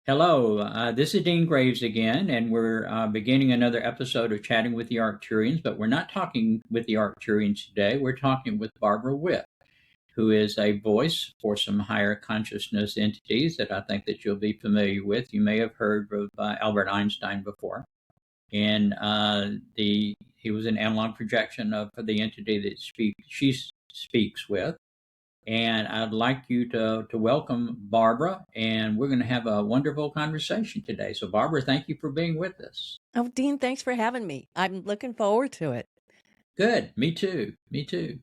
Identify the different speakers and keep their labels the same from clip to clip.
Speaker 1: Hello, this is Dean Graves again, and we're beginning another episode of Chatting with the Arcturians, but we're not talking with the Arcturians today. We're talking with Barbara Witt, who is a voice for some higher consciousness entities that I think that you'll be familiar with. You may have heard of Albert Einstein before, and he was an analog projection of the entity that she speaks with. And I'd like you to welcome Barbara, and we're going to have a wonderful conversation today. So, Barbara, thank you for being with us.
Speaker 2: Oh, Dean, thanks for having me. I'm looking forward to it.
Speaker 1: Good. Me too. Me too.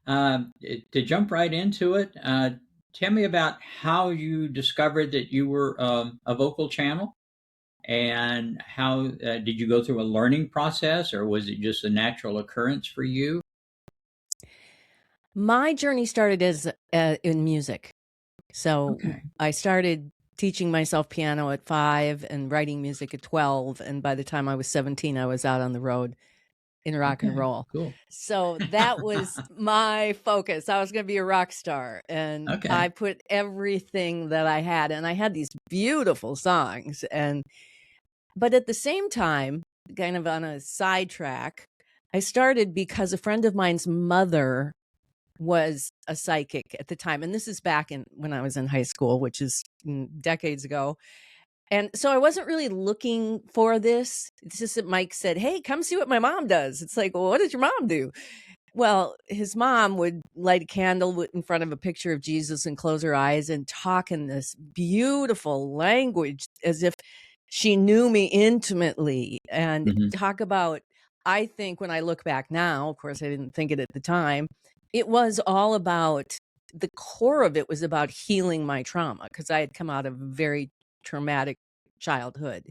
Speaker 1: To jump right into it, tell me about how you discovered that you were a vocal channel, and how did you go through a learning process, or was it just a natural occurrence for you?
Speaker 2: My journey started as in music. So
Speaker 1: Okay.
Speaker 2: I started teaching myself piano at 5 and writing music at 12. And by the time I was 17, I was out on the road in rock and
Speaker 1: Okay.
Speaker 2: roll.
Speaker 1: Cool.
Speaker 2: So that was my focus. I was going to be a rock star. And
Speaker 1: Okay.
Speaker 2: I put everything that I had, and I had these beautiful songs. But at the same time, kind of on a sidetrack, I started because a friend of mine's mother was a psychic at the time. And this is back when I was in high school, which is decades ago. And so I wasn't really looking for this. It's just that Mike said, "Hey, come see what my mom does." It's like, well, what does your mom do? Well, his mom would light a candle in front of a picture of Jesus and close her eyes and talk in this beautiful language as if she knew me intimately, and
Speaker 1: Hmm.
Speaker 2: talk about, I think when I look back now, of course, I didn't think it at the time, it was all about, the core of it was about healing my trauma, because I had come out of a very traumatic childhood.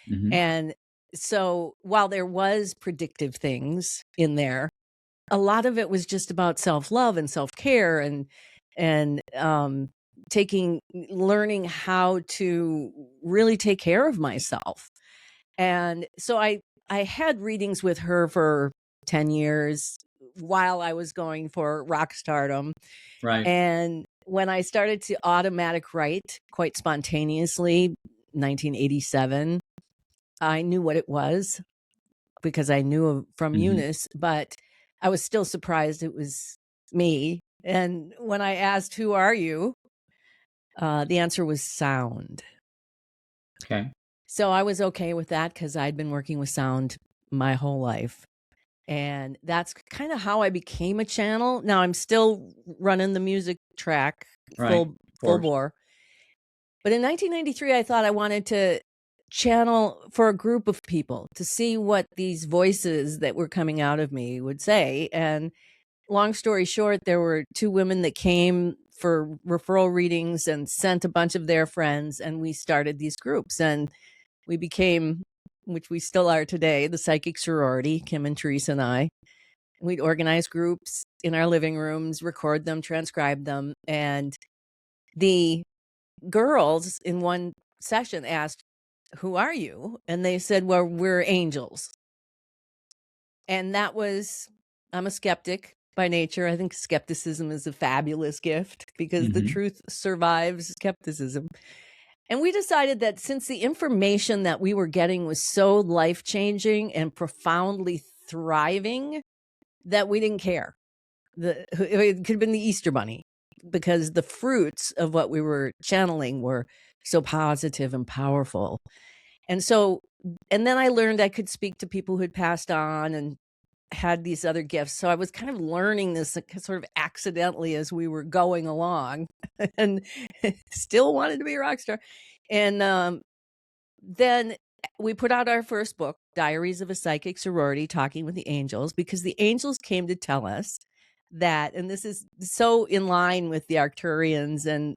Speaker 1: Hmm.
Speaker 2: And so while there was predictive things in there, a lot of it was just about self-love and self-care, and learning how to really take care of myself. And so I had readings with her for 10 years while I was going for rock stardom.
Speaker 1: Right.
Speaker 2: And when I started to automatic write quite spontaneously, 1987, I knew what it was because I knew from
Speaker 1: Hmm.
Speaker 2: Eunice, but I was still surprised it was me. And when I asked, "Who are you?" The answer was sound.
Speaker 1: Okay.
Speaker 2: So I was okay with that because I'd been working with sound my whole life. And that's kind of how I became a channel. Now I'm still running the music track
Speaker 1: Right. Of
Speaker 2: full
Speaker 1: course.
Speaker 2: bore. But in 1993, I thought I wanted to channel for a group of people to see what these voices that were coming out of me would say. And long story short, there were two women that came for referral readings and sent a bunch of their friends, and we started these groups, and we became, which we still are today, the Psychic Sorority, Kim and Teresa and I. We'd organize groups in our living rooms, record them, transcribe them, and the girls in one session asked, "Who are you?" And they said, "Well, we're angels." And that was, I'm a skeptic by nature. I think skepticism is a fabulous gift because the
Speaker 1: Hmm.
Speaker 2: truth survives skepticism. And we decided that since the information that we were getting was so life-changing and profoundly thriving, that we didn't care. It could have been the Easter Bunny, because the fruits of what we were channeling were so positive and powerful. And so, and then I learned I could speak to people who'd passed on and had these other gifts. So I was kind of learning this sort of accidentally as we were going along, and still wanted to be a rock star. And then we put out our first book, Diaries of a Psychic Sorority, Talking with the Angels, because the angels came to tell us that, and this is so in line with the Arcturians, and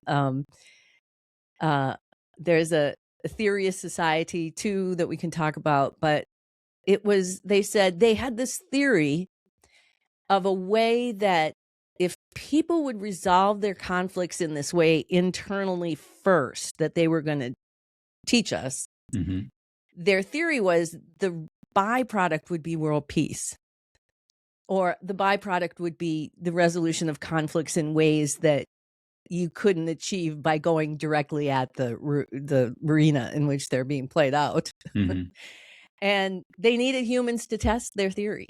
Speaker 2: there's a theory of society too that we can talk about, but they said they had this theory of a way that if people would resolve their conflicts in this way internally first, that they were going to teach us.
Speaker 1: Hmm.
Speaker 2: Their theory was the byproduct would be world peace, or the byproduct would be the resolution of conflicts in ways that you couldn't achieve by going directly at the arena in which they're being played out.
Speaker 1: Mm-hmm.
Speaker 2: And they needed humans to test their theory.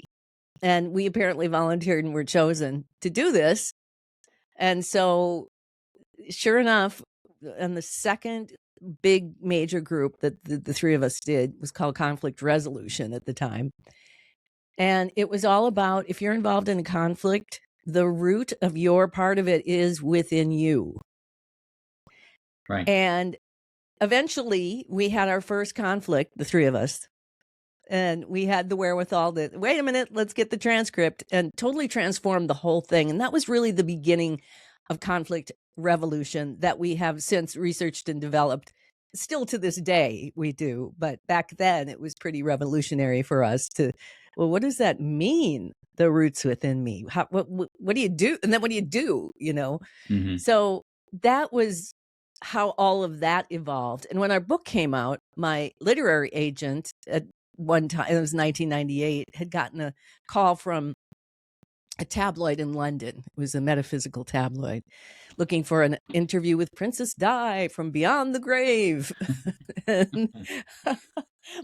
Speaker 2: And we apparently volunteered and were chosen to do this. And so, sure enough, and the second big major group that the three of us did was called conflict resolution at the time. And it was all about, if you're involved in a conflict, the root of your part of it is within you.
Speaker 1: Right.
Speaker 2: And eventually we had our first conflict, the three of us, and we had the wherewithal to, wait a minute, let's get the transcript, and totally transformed the whole thing. And that was really the beginning of conflict revolution that we have since researched and developed. Still to this day we do, but back then it was pretty revolutionary for us to, well, what does that mean? The roots within me. What do you do? And then what do you do?
Speaker 1: Mm-hmm.
Speaker 2: So that was how all of that evolved. And when our book came out, my literary agent at one time, it was 1998, had gotten a call from a tabloid in London. It was a metaphysical tabloid, looking for an interview with Princess Di from beyond the grave. And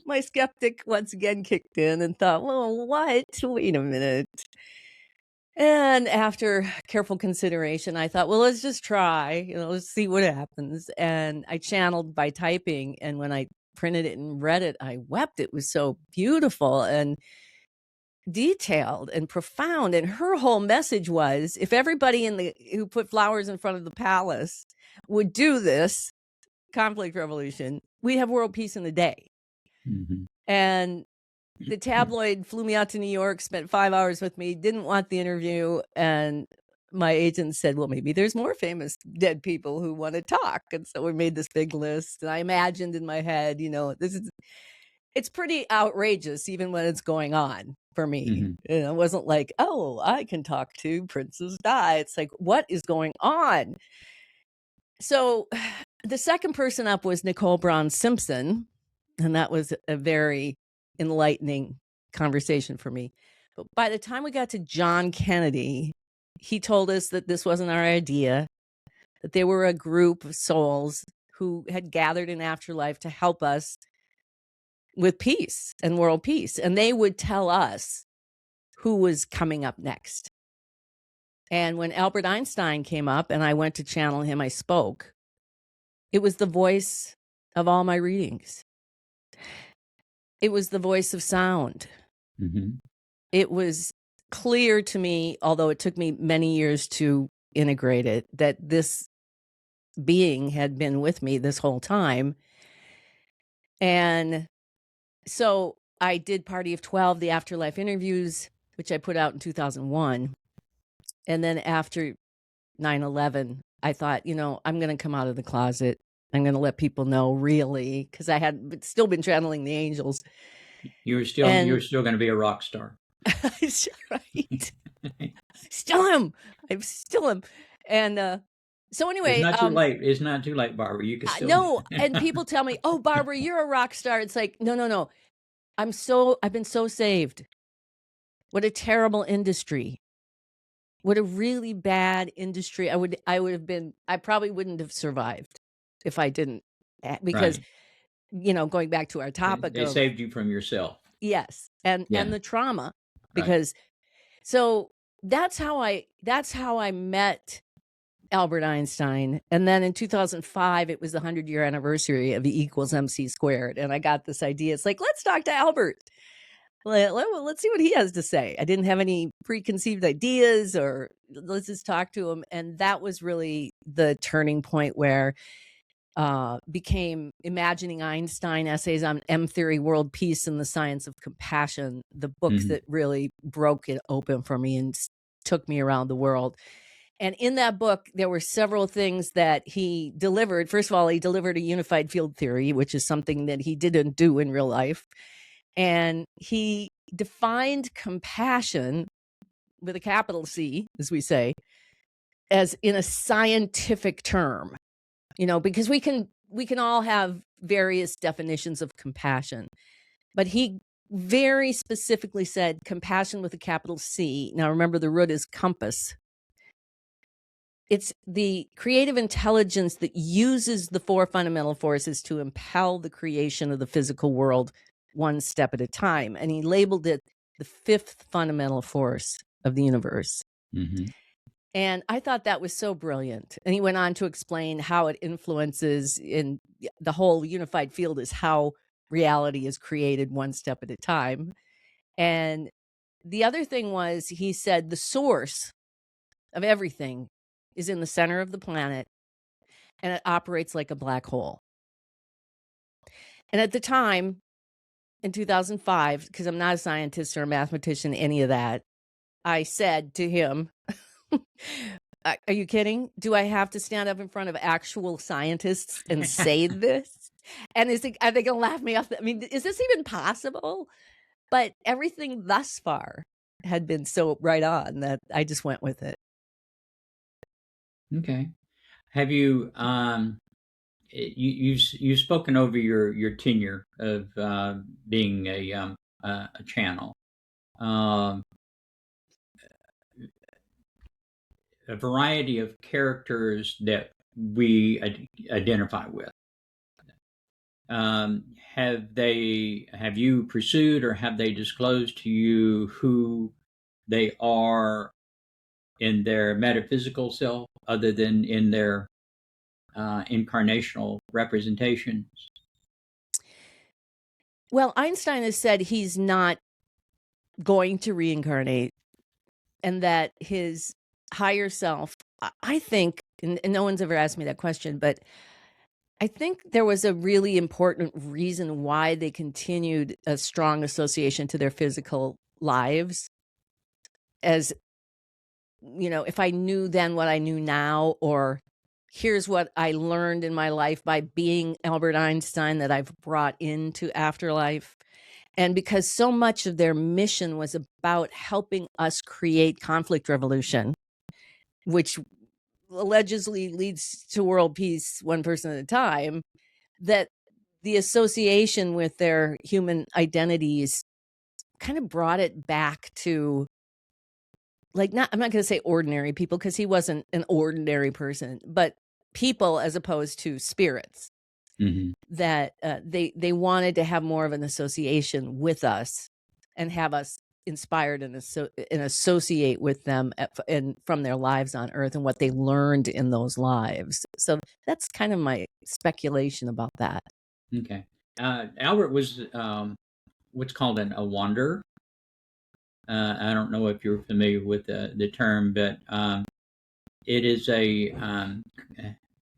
Speaker 2: my skeptic once again kicked in and thought, well, what? Wait a minute. And after careful consideration, I thought, well, let's just try, let's see what happens. And I channeled by typing. And when I printed it and read it, I wept. It was so beautiful and detailed and profound. And her whole message was, if everybody who put flowers in front of the palace would do this conflict revolution, we'd have world peace in a day.
Speaker 1: Mm-hmm.
Speaker 2: And the tabloid flew me out to New York, spent 5 hours with me, didn't want the interview. And my agent said, well, maybe there's more famous dead people who want to talk. And so we made this big list. And I imagined in my head, it's pretty outrageous even when it's going on for me.
Speaker 1: Mm-hmm.
Speaker 2: It wasn't like, oh, I can talk to Princess Di. It's like, what is going on? So the second person up was Nicole Brown Simpson. And that was a very enlightening conversation for me. But by the time we got to John Kennedy, he told us that this wasn't our idea, that they were a group of souls who had gathered in Afterlife to help us with peace and world peace. And they would tell us who was coming up next. And when Albert Einstein came up and I went to channel him, I spoke. It was the voice of all my readings. It was the voice of sound.
Speaker 1: Mm-hmm.
Speaker 2: It was clear to me, although it took me many years to integrate it, that this being had been with me this whole time. And so I did Party of 12, the Afterlife interviews, which I put out in 2001. And then after 9/11, I thought, I'm going to come out of the closet. I'm going to let people know, really, because I had still been channeling the angels.
Speaker 1: You were still going to be a rock star.
Speaker 2: Right. Still am. I still am. And so anyway,
Speaker 1: it's not too late. It's not too late, Barbara. You can still.
Speaker 2: No, and people tell me, "Oh, Barbara, you're a rock star." It's like, no. I've been so saved. What a terrible industry. What a really bad industry. I probably wouldn't have survived if I didn't, because, going back to our topic.
Speaker 1: They saved you from yourself.
Speaker 2: Yes. And the trauma, because, so that's how I met Albert Einstein. And then in 2005, it was the 100-year anniversary of E = MC squared. And I got this idea. It's like, let's talk to Albert. Let's see what he has to say. I didn't have any preconceived ideas, or let's just talk to him. And that was really the turning point where became Imagining Einstein, Essays on M-Theory, World Peace, and the Science of Compassion, the book that really broke it open for me and took me around the world. And in that book, there were several things that he delivered. First of all, he delivered a unified field theory, which is something that he didn't do in real life. And he defined compassion with a capital C, as we say, as in a scientific term, because we can all have various definitions of compassion, but he very specifically said compassion with a capital C. Now, remember, the root is compass. it's the creative intelligence that uses the 4 fundamental forces to impel the creation of the physical world one step at a time. And he labeled it the 5th fundamental force of the universe.
Speaker 1: Mm-hmm.
Speaker 2: And I thought that was so brilliant. And he went on to explain how it influences in the whole unified field is how reality is created one step at a time. And the other thing was, he said the source of everything is in the center of the planet, and it operates like a black hole. And at the time, in 2005, because I'm not a scientist or a mathematician, any of that, I said to him, are you kidding? Do I have to stand up in front of actual scientists and say this? And are they going to laugh me off? I mean, is this even possible? But everything thus far had been so right on that I just went with it.
Speaker 1: Okay. Have you you've spoken over your tenure of being a channel, a variety of characters that we identify with. Have you pursued or have they disclosed to you who they are in their metaphysical self, other than in their incarnational representations?
Speaker 2: Well, Einstein has said he's not going to reincarnate, and that his higher self, I think, and no one's ever asked me that question, but I think there was a really important reason why they continued a strong association to their physical lives. As, you know, if I knew then what I knew now, or here's what I learned in my life by being Albert Einstein that I've brought into Afterlife. And because so much of their mission was about helping us create conflict revolution, which allegedly leads to world peace one person at a time, that the association with their human identities kind of brought it back to, like, I'm not going to say ordinary people, because he wasn't an ordinary person, but people as opposed to spirits. Mm-hmm. That they wanted to have more of an association with us and have us inspired and associate with them from their lives on Earth and what they learned in those lives. So that's kind of my speculation about that.
Speaker 1: Okay. Albert was what's called a wanderer. I don't know if you're familiar with the term, but it is a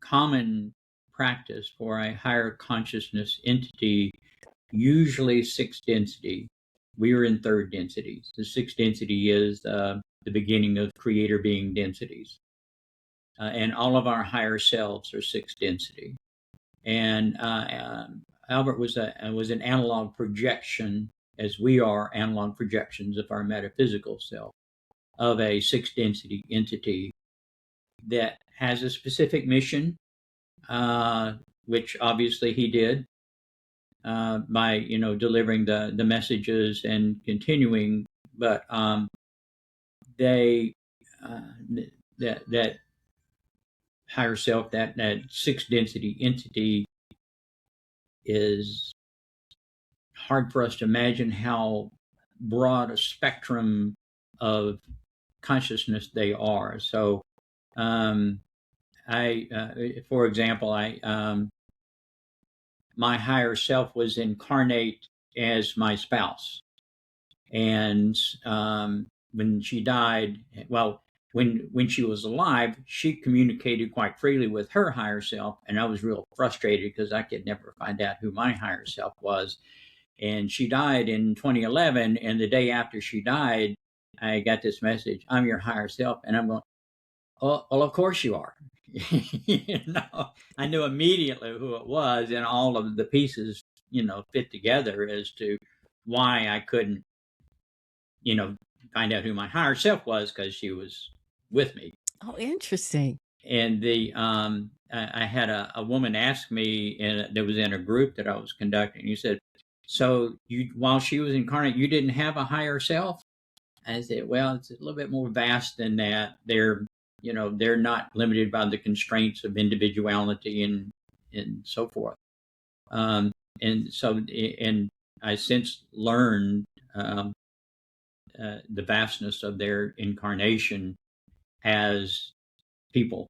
Speaker 1: common practice for a higher consciousness entity, usually 6th density. We are in 3rd density. The 6th density is the beginning of creator being densities. And all of our higher selves are 6th density. And Albert was an analog projection, as we are analog projections of our metaphysical self, of a 6th density entity that has a specific mission, which obviously he did by delivering the messages and continuing. But that higher self, that 6th density entity, is hard for us to imagine how broad a spectrum of consciousness they are. So for example, my higher self was incarnate as my spouse. And when she died, well, when she was alive, she communicated quite freely with her higher self. And I was real frustrated because I could never find out who my higher self was. And she died in 2011. And the day after she died, I got this message, "I'm your higher self." And I'm going, "Oh, well, of course you are." I knew immediately who it was, and all of the pieces, fit together as to why I couldn't, find out who my higher self was, because she was with me.
Speaker 2: Oh, interesting.
Speaker 1: And I had a woman ask me, and that was in a group that I was conducting. You said, "So while she was incarnate, you didn't have a higher self?" I said, "Well, it's a little bit more vast than that. They're they're not limited by the constraints of individuality and so forth. And I since learned the vastness of their incarnation as people.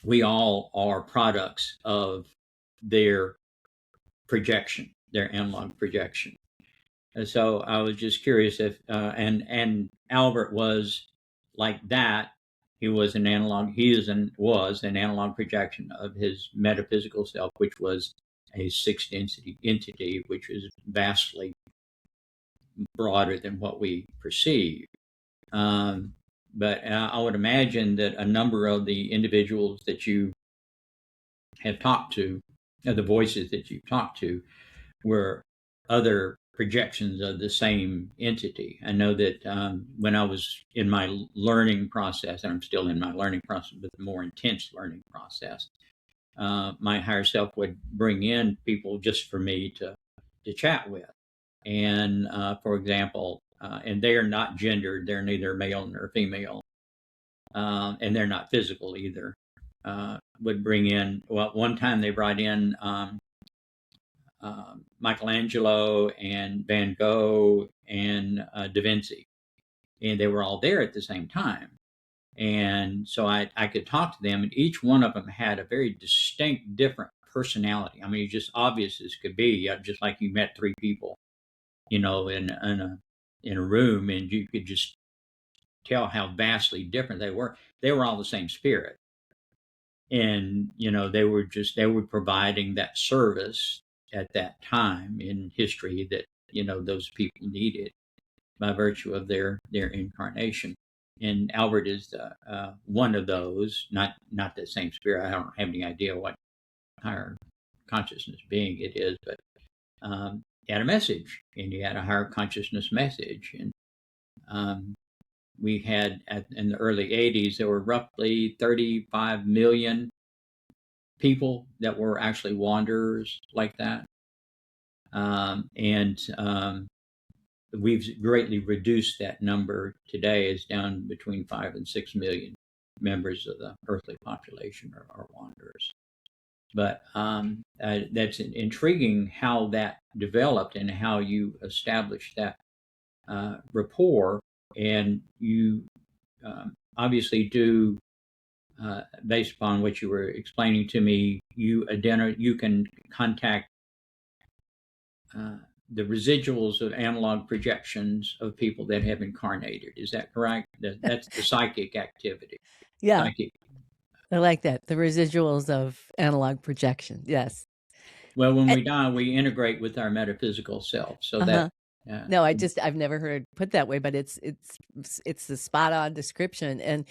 Speaker 1: We all are products of their projection, their analog projection. And so I was just curious if, and Albert was like that. He was an analog. Was an analog projection of his metaphysical self, which was a sixth entity, which is vastly broader than what we perceive. But I would imagine that a number of the individuals that you have talked to, the voices that you've talked to, were other projections of the same entity. I know that when I was in my learning process, and I'm still in my learning process, but the more intense learning process, my higher self would bring in people just for me to chat with. And for example, and they are not gendered, they're neither male nor female, and they're not physical either. Would bring in, well, one time they brought in Michelangelo and Van Gogh and Da Vinci, and they were all there at the same time. And so I could talk to them, and each one of them had a very distinct, different personality. I mean, just obvious as could be, just like you met three people, in a room, and you could just tell how vastly different they were. They were all the same spirit, and they were providing that service at that time in history that those people needed by virtue of their incarnation. And Albert is one of those, not the same spirit. I don't have any idea what higher consciousness being it is, but he had a message, and he had a higher consciousness message. And we had in the early 80s, there were roughly 35 million people that were actually wanderers like that. And we've greatly reduced that number today. It's down between 5 and 6 million members of the earthly population are wanderers. But that's intriguing how that developed and how you established that rapport. And you obviously do, based upon what you were explaining to me, you can contact the residuals of analog projections of people that have incarnated. Is that correct? That's the psychic activity.
Speaker 2: Yeah. Psychic. I like that. The residuals of analog projection. Yes.
Speaker 1: Well, when we die, we integrate with our metaphysical self. So that.
Speaker 2: No, I've never heard it put that way, but it's the spot on description. And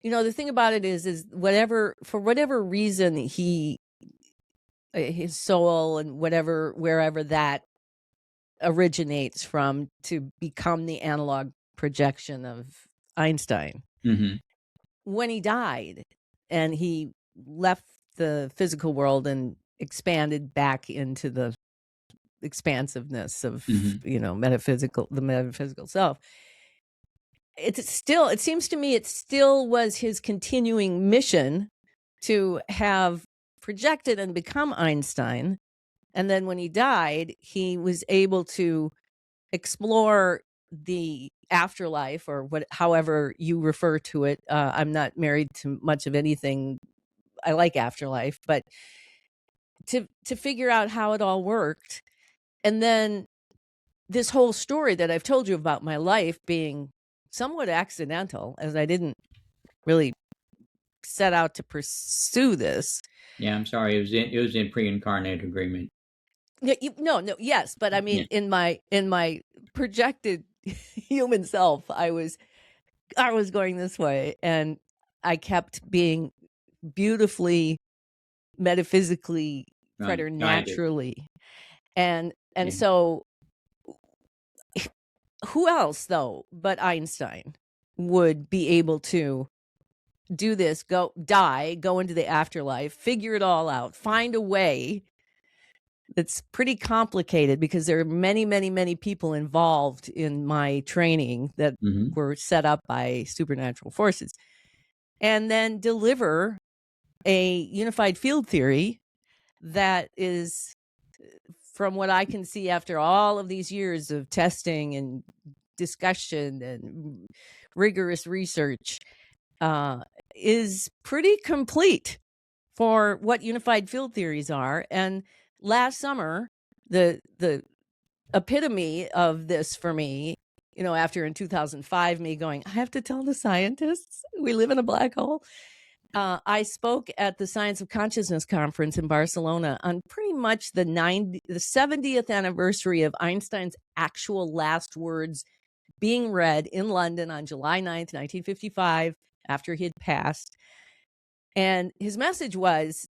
Speaker 2: the thing about it is for whatever reason his soul and wherever that originates from to become the analog projection of Einstein.
Speaker 1: Mm-hmm.
Speaker 2: When he died and he left the physical world and expanded back into the expansiveness of the metaphysical self, it seems to me it still was his continuing mission to have projected and become Einstein. And then when he died, he was able to explore the afterlife, or however you refer to it. I'm not married to much of anything. I like afterlife, but to figure out how it all worked. And then this whole story that I've told you about my life being somewhat accidental, as I didn't really set out to pursue this.
Speaker 1: Yeah, I'm sorry. It was in pre-incarnate agreement.
Speaker 2: Yes, but I mean, in my projected human self, I was going this way, and I kept being beautifully, metaphysically, preternaturally, and so who else though but Einstein would be able to do this? Go into the afterlife, figure it all out, find a way It's pretty complicated because there are many, many, many people involved in my training that were set up by supernatural forces, and then deliver a unified field theory that is, from what I can see after all of these years of testing and discussion and rigorous research, is pretty complete for what unified field theories are. And last summer, the epitome of this for me, after in 2005, me going, I have to tell the scientists we live in a black hole. I spoke at the Science of Consciousness conference in Barcelona on pretty much the 70th anniversary of Einstein's actual last words being read in London on July 9th, 1955, after he had passed. And his message was,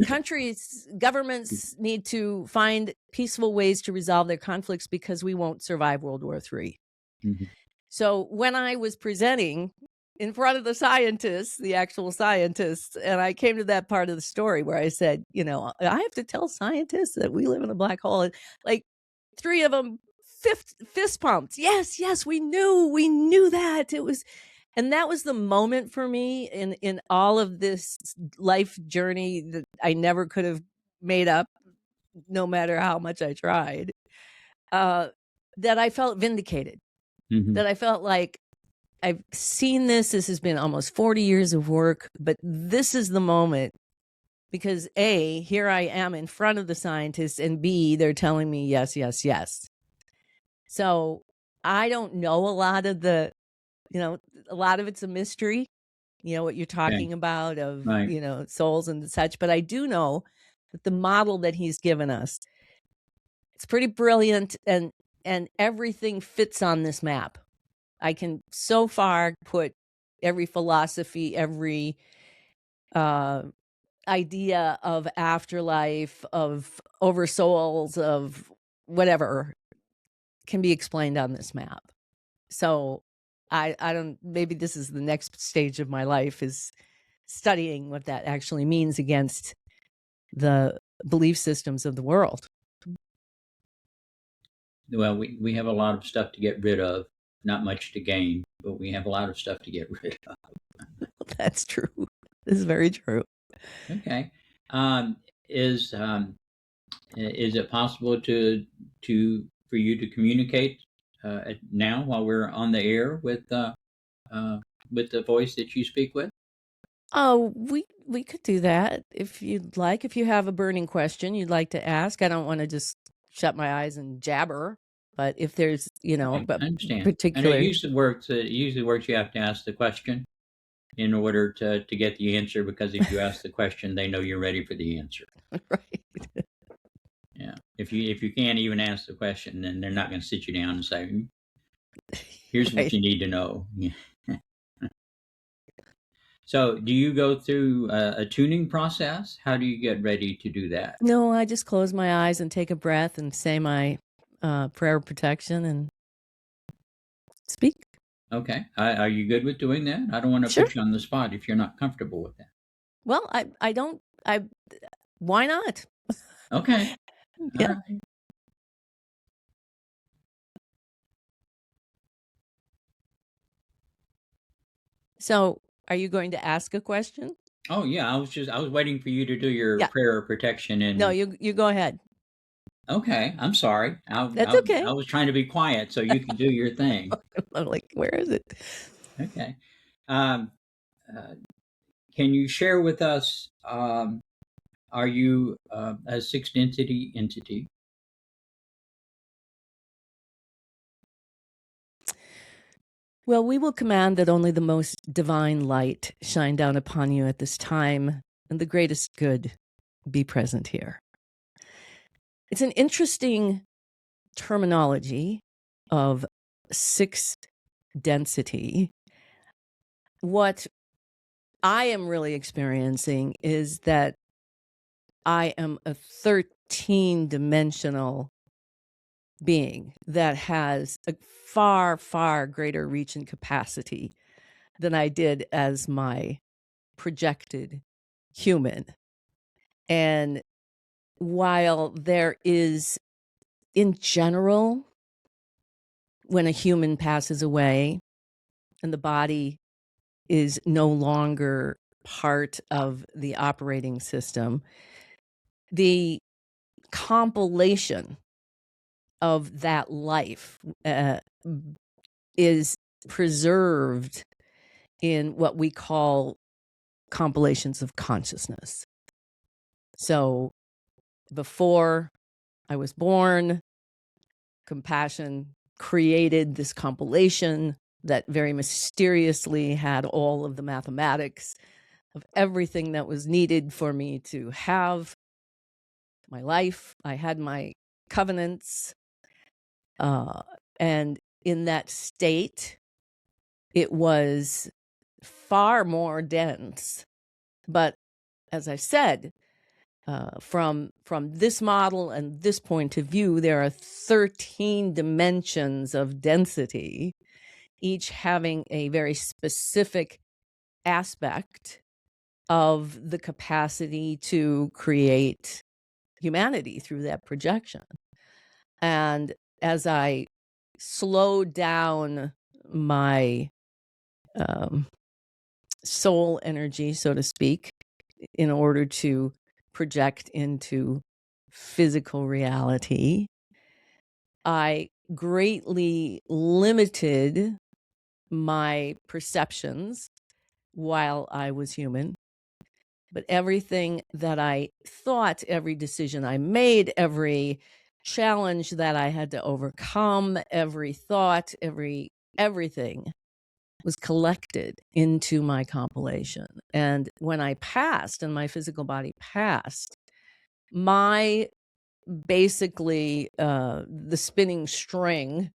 Speaker 2: countries, governments need to find peaceful ways to resolve their conflicts because we won't survive World War III. So when I was presenting in front of the scientists, the actual scientists, and I came to that part of the story where I said, I have to tell scientists that we live in a black hole. And like 3 of them fist pumped. Yes, we knew that. And that was the moment for me in all of this life journey that I never could have made up, no matter how much I tried, that I felt vindicated, that I felt like I've seen this. This has been almost 40 years of work, but this is the moment because A, here I am in front of the scientists, and B, they're telling me yes. So I don't know a lot of the, a lot of it's a mystery, what you're talking about of,
Speaker 1: Right.
Speaker 2: souls and such. But I do know that the model that he's given us, it's pretty brilliant, and everything fits on this map. I can so far put every philosophy, every idea of afterlife, of oversouls, of whatever can be explained on this map. So I don't, maybe this is the next stage of my life, is studying what that actually means against the belief systems of the world.
Speaker 1: Well, we have a lot of stuff to get rid of, not much to gain, but we have a lot of stuff to get rid of.
Speaker 2: That's true. This is very true.
Speaker 1: Okay. Is it possible for you to communicate now while we're on the air with the voice that you speak with?
Speaker 2: Oh, we could do that if you'd like. If you have a burning question you'd like to ask, I don't want to just shut my eyes and jabber. But if there's,
Speaker 1: Okay,
Speaker 2: but
Speaker 1: I understand.
Speaker 2: particular,
Speaker 1: And it usually works. You have to ask the question in order to get the answer, because if you ask the question, they know you're ready for the answer.
Speaker 2: Right.
Speaker 1: Yeah. If you can't even ask the question, then they're not going to sit you down and say, "Here's what you need to know." So, do you go through a tuning process? How do you get ready to do that?
Speaker 2: No, I just close my eyes and take a breath and say my prayer of protection and speak.
Speaker 1: Okay. Are you good with doing that? I don't want to
Speaker 2: Sure.
Speaker 1: put you on the spot if you're not comfortable with that.
Speaker 2: Well, I don't. Why not?
Speaker 1: Okay.
Speaker 2: Yeah.
Speaker 1: All right.
Speaker 2: So, are you going to ask a question?
Speaker 1: Oh yeah, I was waiting for you to do your prayer of protection. And
Speaker 2: no, you go ahead.
Speaker 1: Okay, I'm sorry.
Speaker 2: That's okay.
Speaker 1: I was trying to be quiet so you could do your thing.
Speaker 2: I'm like, where is it?
Speaker 1: Okay. Can you share with us? Are you a sixth entity?
Speaker 2: Well, we will command that only the most divine light shine down upon you at this time, and the greatest good be present here. It's an interesting terminology of sixth density. What I am really experiencing is that I am a 13-dimensional being that has a far, far greater reach and capacity than I did as my projected human. And while there is, in general, when a human passes away and the body is no longer part of the operating system, the compilation of that life is preserved in what we call compilations of consciousness. So before I was born, compassion created this compilation that very mysteriously had all of the mathematics of everything that was needed for me to have my life. I had my covenants. And in that state, it was far more dense. But as I said, from this model and this point of view, there are 13 dimensions of density, each having a very specific aspect of the capacity to create humanity through that projection. And as I slowed down my soul energy, so to speak, in order to project into physical reality, I greatly limited my perceptions while I was human. But everything that I thought, every decision I made, every challenge that I had to overcome, every thought, everything was collected into my compilation. And when I passed and my physical body passed, my basically the spinning string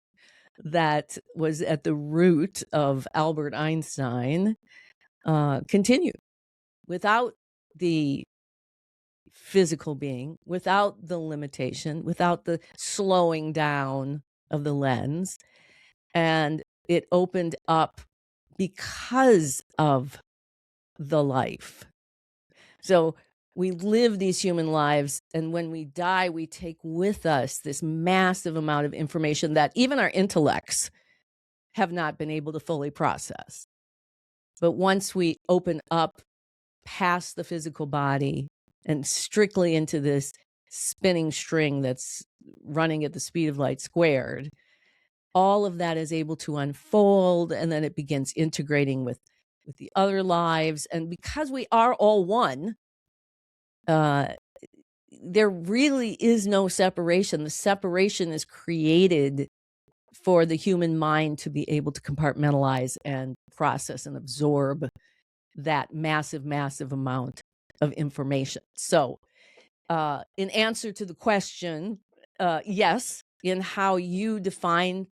Speaker 2: that was at the root of Albert Einstein continued without the physical being, without the limitation, without the slowing down of the lens. And it opened up because of the life. So we live these human lives, and when we die, we take with us this massive amount of information that even our intellects have not been able to fully process. But once we open up past the physical body and strictly into this spinning string that's running at the speed of light squared, all of that is able to unfold, and then it begins integrating with the other lives. And because we are all one, there really is no separation. The separation is created for the human mind to be able to compartmentalize and process and absorb that massive, massive amount of information. So in answer to the question, yes, in how you define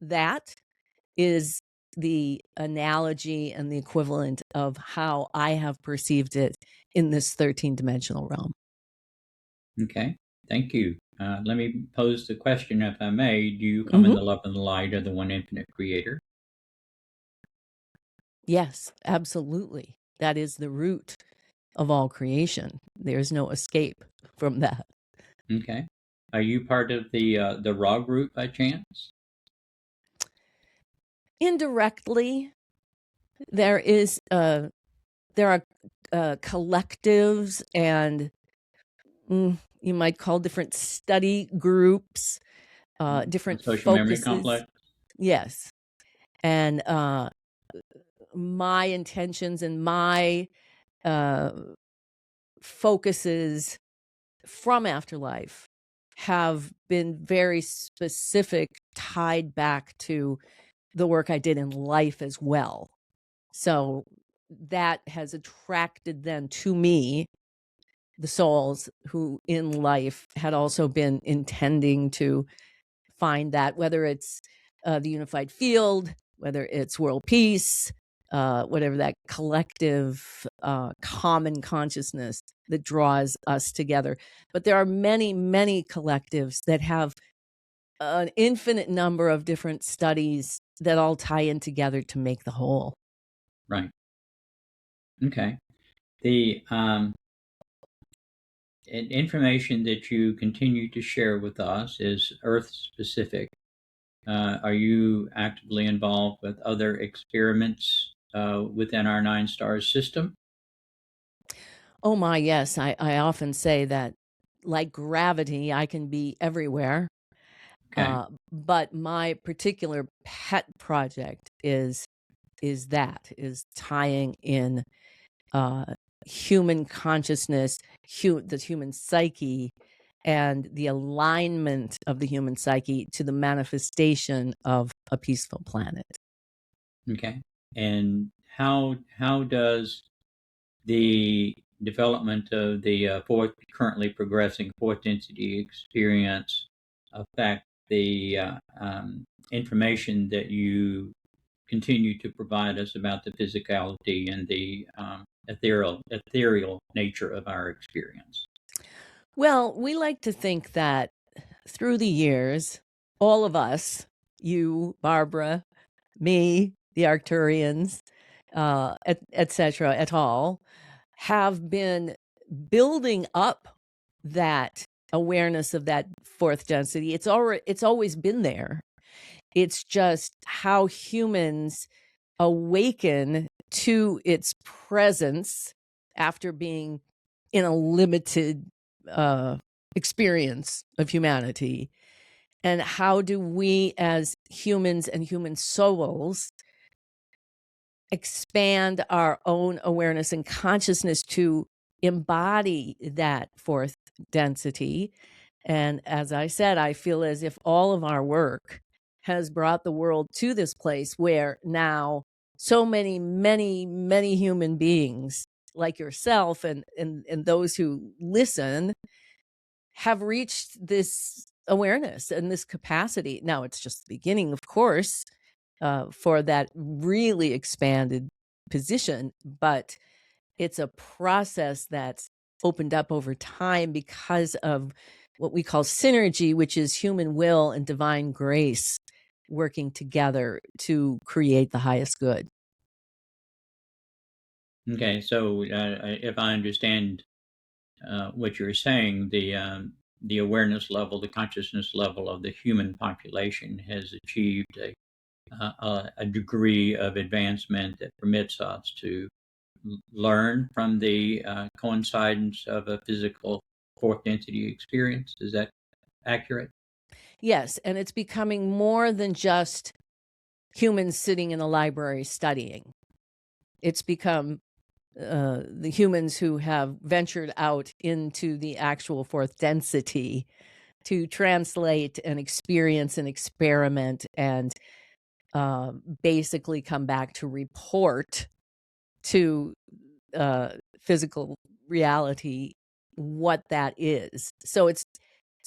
Speaker 2: that is the analogy and the equivalent of how I have perceived it in this 13-dimensional realm.
Speaker 1: Okay, thank you. Let me pose the question, if I may. Do you come in the love and the light of the one infinite creator?
Speaker 2: Yes, absolutely. That is the root of all creation. There's no escape from that.
Speaker 1: Okay. Are you part of the raw group by chance?
Speaker 2: Indirectly, there are collectives, and you might call different study groups, different
Speaker 1: social memory
Speaker 2: focuses.
Speaker 1: complex?
Speaker 2: Yes. And my intentions and my focuses from Afterlife have been very specific, tied back to the work I did in life as well. So that has attracted then to me the souls who in life had also been intending to find that, whether it's the unified field, whether it's world peace, whatever that collective common consciousness that draws us together. But there are many, many collectives that have an infinite number of different studies that all tie in together to make the whole.
Speaker 1: Right. Okay. information that you continue to share with us is Earth specific. Are you actively involved with other experiments within our 9 star system?
Speaker 2: Oh my, yes. I often say that, like gravity, I can be everywhere.
Speaker 1: Okay.
Speaker 2: But my particular pet project is tying in uh, human consciousness, the human psyche, and the alignment of the human psyche to the manifestation of a peaceful planet.
Speaker 1: Okay. And how does the development of the currently progressing fourth density experience affect the information that you continue to provide us about the physicality and the ethereal nature of our experience?
Speaker 2: Well, we like to think that through the years, all of us, you, Barbara, me, the Arcturians, et cetera, et al., have been building up that awareness of that fourth density. It's always been there. It's just how humans awaken to its presence after being in a limited experience of humanity. And how do we as humans and human souls expand our own awareness and consciousness to embody that fourth density? And as I said, I feel as if all of our work has brought the world to this place where now so many human beings like yourself and those who listen have reached this awareness and this capacity. Now it's just the beginning, of course, for that really expanded position, but it's a process that's opened up over time because of what we call synergy, which is human will and divine grace working together to create the highest good.
Speaker 1: Okay, so if I understand what you're saying, the awareness level, the consciousness level of the human population has achieved a degree of advancement that permits us to learn from the coincidence of a physical fourth density experience. Is that accurate?
Speaker 2: Yes, and it's becoming more than just humans sitting in a library studying. It's become the humans who have ventured out into the actual fourth density to translate and experience and experiment and basically come back to report to physical reality what that is. So it's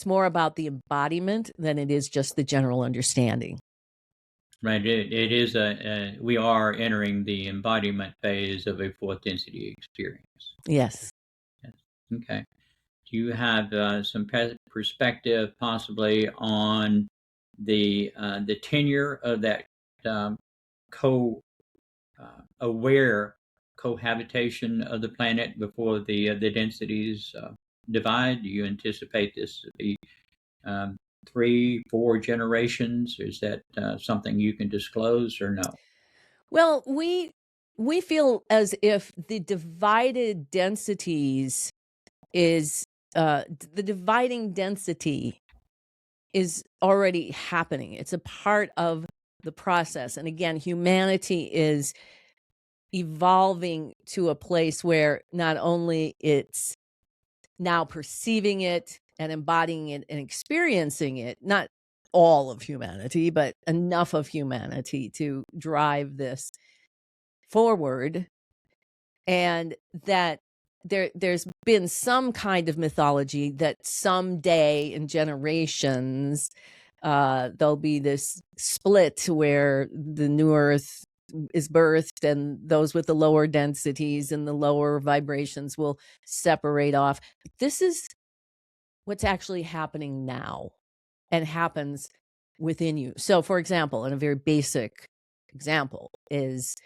Speaker 2: more about the embodiment than it is just the general understanding.
Speaker 1: Right. It is we are entering the embodiment phase of a fourth density experience.
Speaker 2: Yes.
Speaker 1: Yes. Okay. Do you have some perspective possibly on the tenure of that co aware cohabitation of the planet before the densities divide? Do you anticipate this to be 3, 4 generations? Is that something you can disclose or no?
Speaker 2: Well, we feel as if the divided densities is the dividing density is already happening. It's a part of the process. And again, humanity is evolving to a place where not only it's now perceiving it and embodying it and experiencing it, not all of humanity, but enough of humanity to drive this forward. And that there's been some kind of mythology that someday in generations there'll be this split where the new earth is birthed and those with the lower densities and the lower vibrations will separate off. This is what's actually happening now and happens within you. So for example, and a very basic example is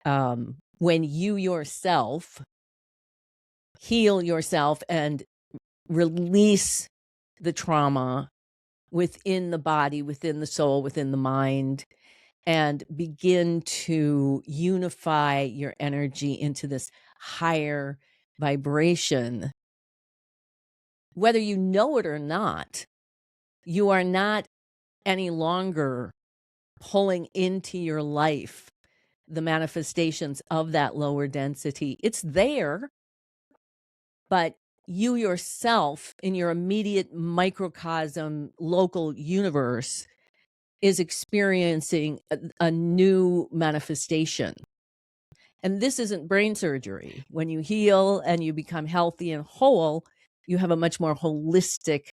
Speaker 2: when you yourself heal yourself and release the trauma within the body, within the soul, within the mind, and begin to unify your energy into this higher vibration. Whether you know it or not, you are not any longer pulling into your life the manifestations of that lower density. It's there, but you yourself in your immediate microcosm local universe is experiencing a new manifestation. And this isn't brain surgery. When you heal and you become healthy and whole, you have a much more holistic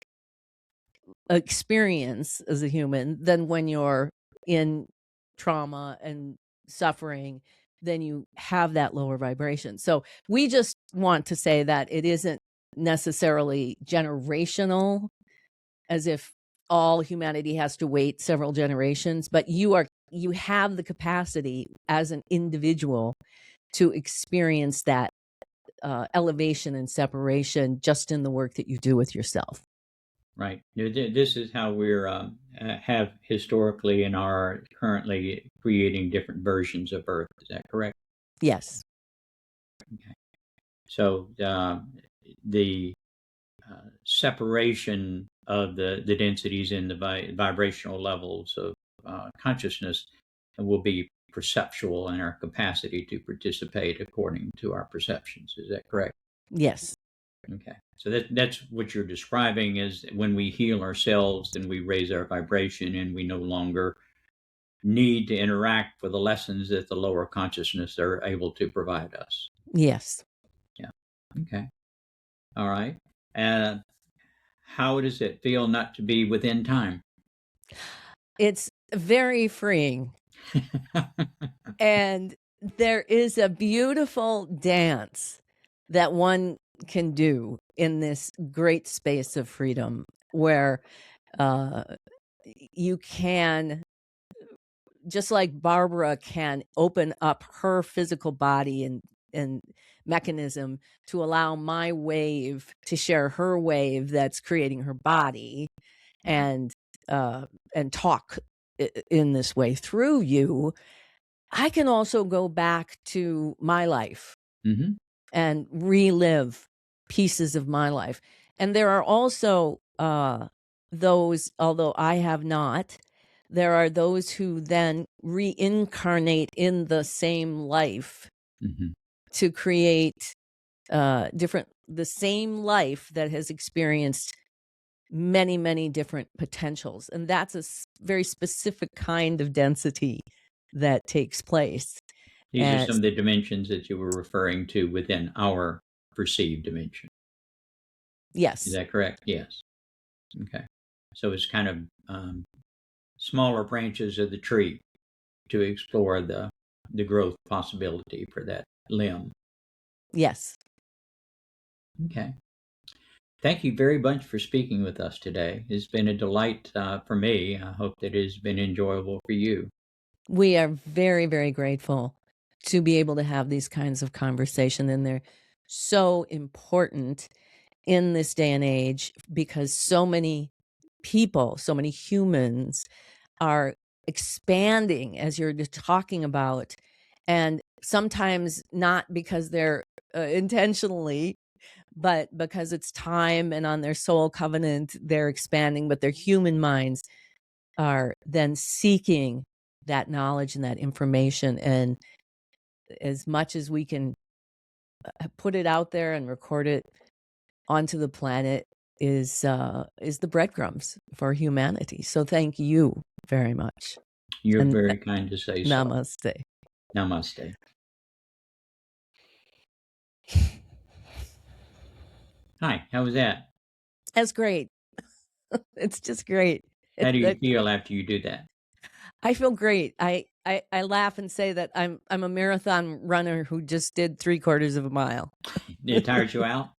Speaker 2: experience as a human than when you're in trauma and suffering. Then you have that lower vibration. So we just want to say that it isn't necessarily generational, as if all humanity has to wait several generations, but you have the capacity as an individual to experience that elevation and separation just in the work that you do with yourself.
Speaker 1: Right. This is how we're have historically and are currently creating different versions of Earth. Is that correct?
Speaker 2: Yes.
Speaker 1: Okay. So the separation of the densities in the vibrational levels of consciousness will be perceptual in our capacity to participate according to our perceptions. Is that correct?
Speaker 2: Yes.
Speaker 1: Okay. So that's what you're describing is when we heal ourselves and we raise our vibration and we no longer need to interact with the lessons that the lower consciousness are able to provide us.
Speaker 2: Yes.
Speaker 1: Yeah. Okay. All right. How does it feel not to be within time?
Speaker 2: It's very freeing. And there is a beautiful dance that one can do in this great space of freedom where you can, just like Barbara can open up her physical body and mechanism to allow my wave to share her wave that's creating her body and talk in this way through you. I can also go back to my life and relive pieces of my life. And there are also those, although I have not, there are those who then reincarnate in the same life to create the same life that has experienced many, many different potentials. And that's a very specific kind of density that takes place.
Speaker 1: These are some of the dimensions that you were referring to within our perceived dimension.
Speaker 2: Yes.
Speaker 1: Is that correct? Yes. Okay. So it's kind of smaller branches of the tree to explore the growth possibility for that limb.
Speaker 2: Yes.
Speaker 1: Okay. Thank you very much for speaking with us today. It's been a delight for me. I hope that it has been enjoyable for you.
Speaker 2: We are very, very grateful to be able to have these kinds of conversation, and they're so important in this day and age because so many people, so many humans are expanding, as you're talking about, and sometimes not because they're intentionally, but because it's time and on their soul covenant, they're expanding, but their human minds are then seeking that knowledge and that information. And as much as we can put it out there and record it onto the planet is the breadcrumbs for humanity. So thank you very much.
Speaker 1: You're very kind to say so.
Speaker 2: Namaste.
Speaker 1: Namaste. Hi, how was that?
Speaker 2: That's great. It's just great.
Speaker 1: How do you feel after you do that?
Speaker 2: I feel great. I laugh and say that I'm a marathon runner who just did 3/4 of a mile.
Speaker 1: It tires you out?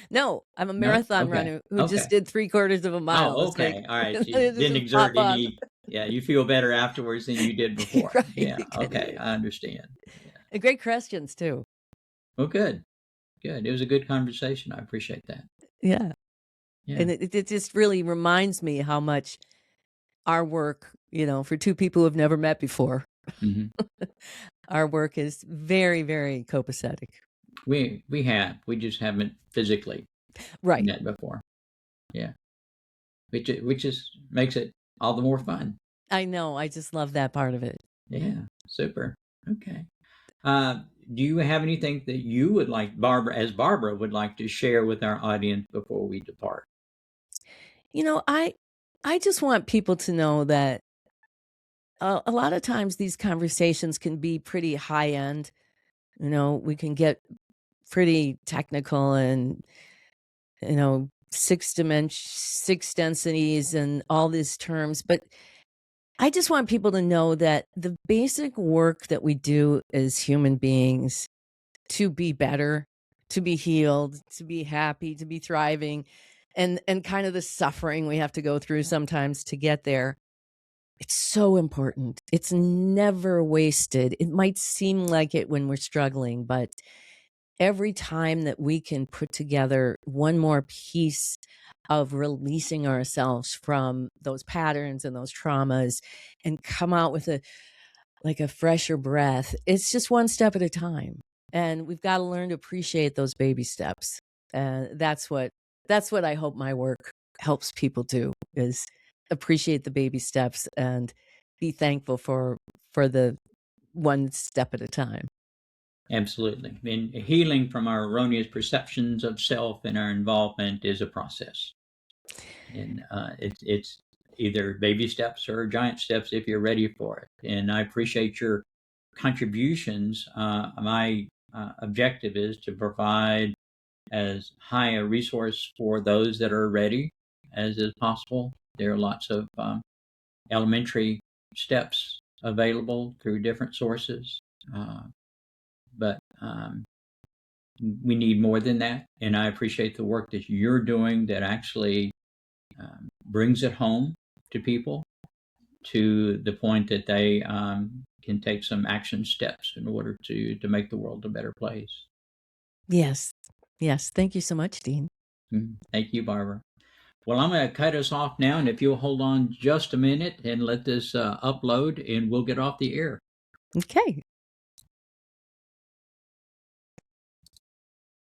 Speaker 2: No, I'm a marathon runner who just did 3/4 of a mile.
Speaker 1: Oh, okay.
Speaker 2: Like,
Speaker 1: all right. So you didn't exert any. Yeah, you feel better afterwards than you did before.
Speaker 2: Right.
Speaker 1: Yeah. Okay, I understand.
Speaker 2: Yeah. Great questions too.
Speaker 1: Well, good. Good. It was a good conversation. I appreciate that.
Speaker 2: Yeah.
Speaker 1: Yeah.
Speaker 2: And it just really reminds me how much our work, for two people who have never met before,
Speaker 1: Hmm.
Speaker 2: our work is very, very copacetic.
Speaker 1: We just haven't physically
Speaker 2: Right.
Speaker 1: met before. Yeah. Which just makes it all the more fun.
Speaker 2: I know. I just love that part of it.
Speaker 1: Yeah. Super. Okay. Do you have anything that you would like, Barbara would like to share with our audience before we depart?
Speaker 2: I just want people to know that a lot of times these conversations can be pretty high end. We can get pretty technical and, six densities and all these terms. But I just want people to know that the basic work that we do as human beings to be better, to be healed, to be happy, to be thriving, and kind of the suffering we have to go through sometimes to get there. It's so important. It's never wasted. It might seem like it when we're struggling, but every time that we can put together one more piece of releasing ourselves from those patterns and those traumas and come out with a fresher breath, it's just one step at a time. And we've got to learn to appreciate those baby steps. That's what I hope my work helps people do, is appreciate the baby steps and be thankful for the one step at a time.
Speaker 1: Absolutely. And healing from our erroneous perceptions of self and our involvement is a process. And it's either baby steps or giant steps if you're ready for it. And I appreciate your contributions. My objective is to provide as high a resource for those that are ready as is possible. There are lots of elementary steps available through different sources. But we need more than that. And I appreciate the work that you're doing that actually brings it home to people to the point that they can take some action steps in order to make the world a better place.
Speaker 2: Yes. Yes. Thank you so much, Dean.
Speaker 1: Thank you, Barbara. Well, I'm going to cut us off now, and if you'll hold on just a minute and let this upload, and we'll get off the air.
Speaker 2: Okay.